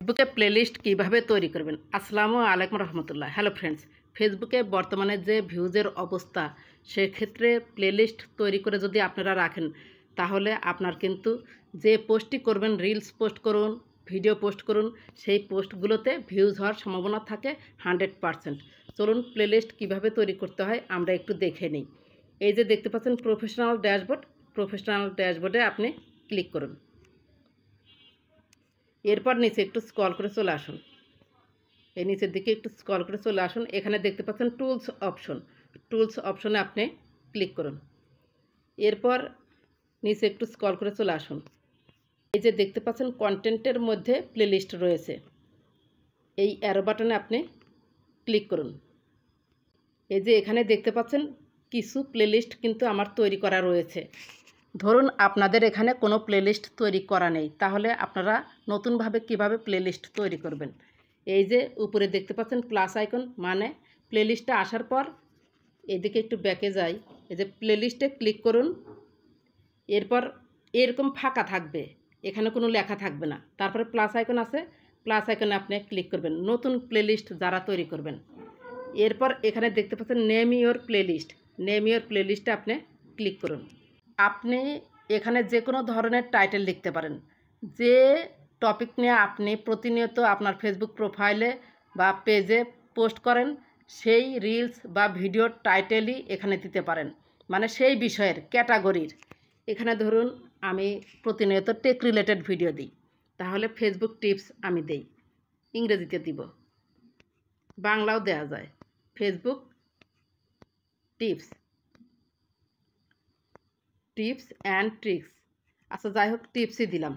ফেসবুকে প্লেলিস্ট কিভাবে তৈরি করবেন। আসসালামু আলাইকুম রহমতুল্লাহ। হ্যালো ফ্রেন্ডস, ফেসবুকে বর্তমানে যে ভিউজের অবস্থা, সেক্ষেত্রে প্লেলিস্ট তৈরি করে যদি আপনারা রাখেন, তাহলে আপনার কিন্তু যে পোস্টটি করবেন, রিলস পোস্ট করুন, ভিডিও পোস্ট করুন, সেই পোস্টগুলোতে ভিউজ হওয়ার সম্ভাবনা থাকে 100%। চলুন প্লেলিস্ট কিভাবে তৈরি করতে হয় আমরা একটু দেখে নিই। এই যে দেখতে পাচ্ছেন প্রফেশনাল ড্যাশবোর্ডে আপনি ক্লিক করুন। এরপর নিচে একটু স্ক্রল করে চলে আসুন। এই নিচের দিকে একটু স্ক্রল করে চলে আসুন। এখানে দেখতে পাচ্ছেন টুলস অপশনে আপনি ক্লিক করুন। এরপর নিচে একটু স্ক্রল করে চলে আসুন। এই যে দেখতে পাচ্ছেন কন্টেন্টের মধ্যে প্লেলিস্ট রয়েছে, এই অ্যারো বাটনে আপনি ক্লিক করুন। এই যে এখানে দেখতে পাচ্ছেন কিছু প্লেলিস্ট কিন্তু আমার তৈরি করা রয়েছে। ধরুন আপনাদের এখানে কোনো প্লেলিস্ট তৈরি করা নেই, তাহলে আপনারা নতুনভাবে কিভাবে প্লেলিস্ট তৈরি করবেন। এই যে উপরে দেখতে পাচ্ছেন প্লাস আইকন, মানে প্লেলিস্টে আসার পর এদিকে একটু ব্যাকে যাই। এই যে প্লেলিস্টে ক্লিক করুন। এরপর এরকম ফাঁকা থাকবে, এখানে কোনো লেখা থাকবে না। তারপরে প্লাস আইকন আছে, প্লাস আইকনে আপনি ক্লিক করবেন নতুন প্লেলিস্ট যারা তৈরি করবেন। এরপর এখানে দেখতে পাচ্ছেন নেম ইওর প্লেলিস্টে আপনি ক্লিক করুন। আপনি এখানে যে কোনো ধরনের টাইটেল লিখতে পারেন। যে টপিক নিয়ে আপনি প্রতিনিয়ত আপনার ফেসবুক প্রোফাইলে বা পেজে পোস্ট করেন, সেই রিলস বা ভিডিওর টাইটেলই এখানে দিতে পারেন, মানে সেই বিষয়ের ক্যাটাগরির। এখানে ধরুন আমি প্রতিনিয়ত টেক রিলেটেড ভিডিও দিই, তাহলে ফেসবুক টিপস আমি দেই, ইংরেজিতে দিব, বাংলাও দেওয়া যায়, ফেসবুক টিপস অ্যান্ড ট্রিক্স। আচ্ছা যাই হোক, টিপসই দিলাম।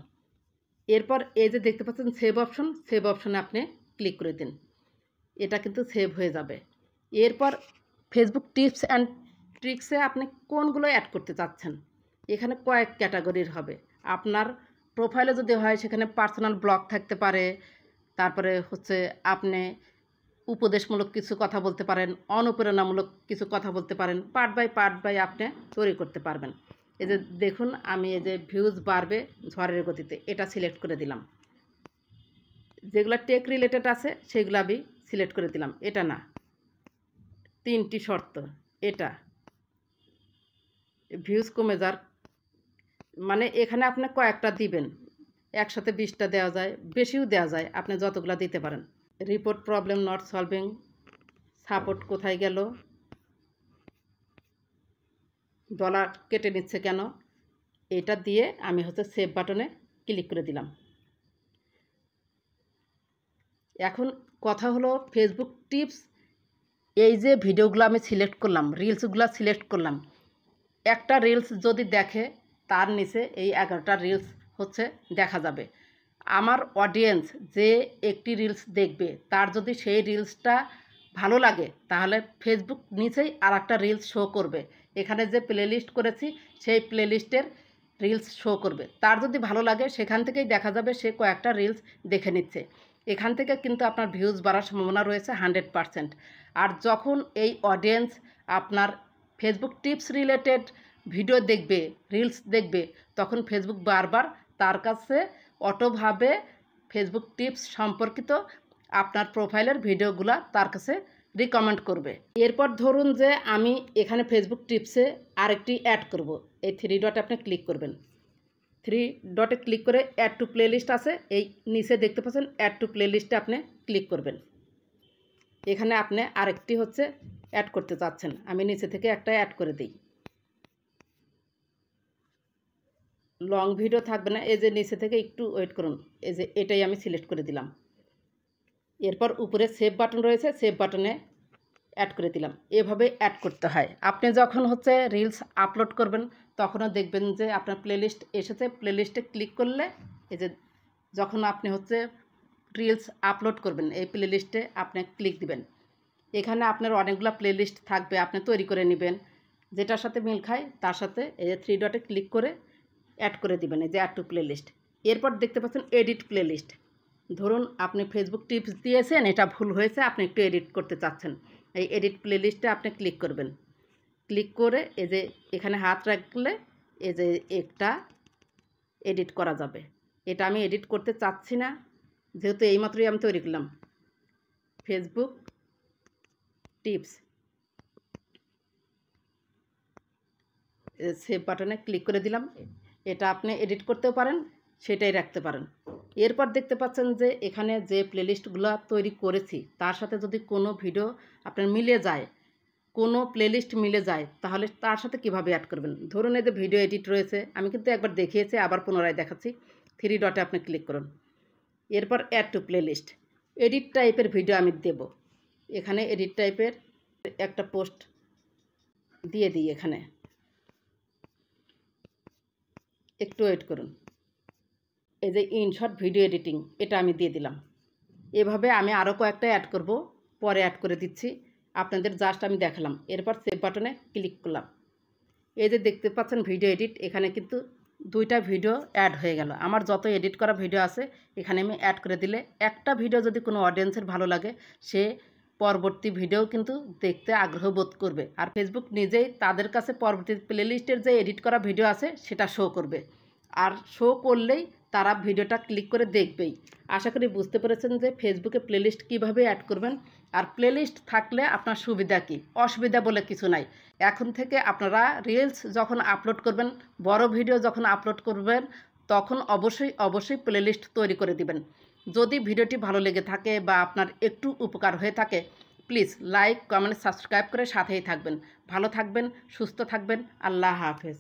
এরপর এই যে দেখতে পাচ্ছেন সেভ অপশনে আপনি ক্লিক করে দিন, এটা কিন্তু সেভ হয়ে যাবে। এরপর ফেসবুক টিপস অ্যান্ড ট্রিক্সে আপনি কোনগুলো অ্যাড করতে চাচ্ছেন, এখানে কয়েক ক্যাটাগরির হবে। আপনার প্রোফাইলে যদি হয় সেখানে পার্সোনাল ব্লগ থাকতে পারে, তারপরে হচ্ছে আপনি উপদেশমূলক কিছু কথা বলতে পারেন, অনুপ্রেরণামূলক কিছু কথা বলতে পারেন, পার্ট বাই আপনি তৈরি করতে পারবেন। এই যে দেখুন আমি এই যে ভিউজ বাড়বে ঝড়ের গতিতে, এটা সিলেক্ট করে দিলাম। যেগুলো টেক রিলেটেড আছে সেগুলো আমি সিলেক্ট করে দিলাম, এটা না। 3টি শর্ত, এটা ভিউজ কমে যার, মানে এখানে আপনি কয়েকটা দিবেন, একসাথে 20টা দেওয়া যায়, বেশিও দেওয়া যায়, আপনি যতগুলো দিতে পারেন। Report problem not solving, support কোথায় গেল, ডলার কেটে নিচ্ছে কেন, এটা দিয়ে আমি হচ্ছে সেভ বাটনে ক্লিক করে দিলাম। এখন কথা হলো ফেসবুক টিপস, এই যে ভিডিওগুলো আমি সিলেক্ট করলাম, রিলসগুলো সিলেক্ট করলাম, একটা রিলস যদি দেখে তার নিচে এই 11টা রিলস হচ্ছে দেখা যাবে। আমার অডিয়েন্স যে একটি রিলস দেখবে, তার যদি সেই রিলসটা ভালো লাগে, তাহলে ফেসবুক নিচেই আর একটা রিলস শো করবে। এখানে যে প্লেলিস্ট করেছি সেই প্লেলিস্টের রিলস শো করবে। তার যদি ভালো লাগে সেখান থেকেই দেখা যাবে সে কয়েকটা রিলস দেখে নিচ্ছে। এখান থেকে কিন্তু আপনার ভিউজ বাড়ার সম্ভাবনা রয়েছে 100%। আর যখন এই অডিয়েন্স আপনার ফেসবুক টিপস রিলেটেড ভিডিও দেখবে, রিলস দেখবে, তখন ফেসবুক বারবার তার কাছে অটোভাবে ফেসবুক টিপস সম্পর্কিত আপনার প্রোফাইলের ভিডিওগুলো তার কাছে রিকমেন্ড করবে। এরপর ধরুন যে আমি এখানে ফেসবুক টিপসে আরেকটি অ্যাড করব, এই 3 ডটে আপনি ক্লিক করবেন। 3 ডটে ক্লিক করে অ্যাড টু প্লেলিস্ট আছে, এই নিচে দেখতে পাচ্ছেন অ্যাড টু প্লেলিস্টে আপনি ক্লিক করবেন। এখানে আপনি আরেকটি হচ্ছে অ্যাড করতে চাচ্ছেন, আমি নিচে থেকে একটা অ্যাড করে দিই। লং ভিডিও থাকবে না, এই যে নিচে থেকে একটু ওয়েট করুন, এই যে এটাই আমি সিলেক্ট করে দিলাম। এরপর উপরে সেভ বাটন রয়েছে, সেভ বাটনে অ্যাড করে দিলাম। এভাবে অ্যাড করতে হয়। আপনি যখন হচ্ছে রিলস আপলোড করবেন, তখনও দেখবেন যে আপনার প্লেলিস্ট এসেছে। প্লেলিস্টে ক্লিক করলে এই যে যখন আপনি হচ্ছে রিলস আপলোড করবেন, এই প্লেলিস্টে আপনি ক্লিক দিবেন। এখানে আপনার অনেকগুলো প্লেলিস্ট থাকবে, আপনি তৈরি করে নেবেন, যেটার সাথে মিল খায় তার সাথে এই যে 3 ডটে ক্লিক করে অ্যাড করে দিবেন, এই যে অ্যাড টু প্লেলিস্ট। এরপর দেখতে পাচ্ছেন এডিট প্লেলিস্ট। ধরুন আপনি ফেসবুক টিপস দিয়েছেন, এটা ভুল হয়েছে, আপনি একটু এডিট করতে চাচ্ছেন, এই এডিট প্লেলিস্টে আপনি ক্লিক করবেন। ক্লিক করে এই যে এখানে হাত রাখলে এই যে একটা এডিট করা যাবে। এটা আমি এডিট করতে চাচ্ছি না, যেহেতু এইমাত্রই আমি তৈরি করলাম, ফেসবুক টিপস, সেভ বাটনে ক্লিক করে দিলাম। এটা আপনি এডিট করতেও পারেন, সেটাই রাখতে পারেন। এরপর দেখতে পাচ্ছেন যে এখানে যে প্লেলিস্টগুলো তৈরি করেছি তার সাথে যদি কোনো ভিডিও আপনার মিলে যায়, কোনো প্লেলিস্ট মিলে যায়, তাহলে তার সাথে কিভাবে অ্যাড করবেন। ধরুন এই যে ভিডিও এডিট রয়েছে, আমি কিন্তু একবার দেখিয়েছি, আবার পুনরায় দেখাচ্ছি। 3 ডটে আপনি ক্লিক করুন, এরপর অ্যাড টু প্লেলিস্ট। এডিট টাইপের ভিডিও আমি দেব, এখানে এডিট টাইপের একটা পোস্ট দিয়ে দিই। এখানে একটু ওয়েট করুন, এই যে ইনশর্ট ভিডিও এডিটিং, এটা আমি দিয়ে দিলাম। এভাবে আমি আরও কয়েকটা অ্যাড করব, পরে অ্যাড করে দিচ্ছি, আপনাদের জাস্ট আমি দেখালাম। এরপর সেভ বাটনে ক্লিক করলাম। এই যে দেখতে পাচ্ছেন ভিডিও এডিট, এখানে কিন্তু 2টা ভিডিও অ্যাড হয়ে গেল। আমার যত এডিট করা ভিডিও আছে এখানে আমি অ্যাড করে দিলে একটা ভিডিও যদি কোনো অডিয়েন্সের ভালো লাগে, সে পরবর্তী ভিডিও কিন্তু দেখতে আগ্রহ বোধ করবে। আর ফেসবুক নিজেই তাদের কাছে পরবর্তী প্লেলিস্টের যে এডিট করা ভিডিও আছে সেটা শো করবে, আর শো করলেই তারা ভিডিওটা ক্লিক করে দেখবেই। আশা করি বুঝতে পেরেছেন যে ফেসবুকে প্লেলিস্ট কীভাবে অ্যাড করবেন। আর প্লেলিস্ট থাকলে আপনার সুবিধা কী, অসুবিধা বলে কিছু নাই। এখন থেকে আপনারা রিলস যখন আপলোড করবেন, বড় ভিডিও যখন আপলোড করবেন, তখন অবশ্যই প্লেলিস্ট তৈরি করে দিবেন। যদি ভিডিওটি ভালো লেগে থাকে বা আপনার একটু উপকার হয়ে থাকে, প্লিজ লাইক, কমেন্ট, সাবস্ক্রাইব করে সাথেই থাকবেন। ভালো থাকবেন, সুস্থ থাকবেন। আল্লাহ হাফেজ।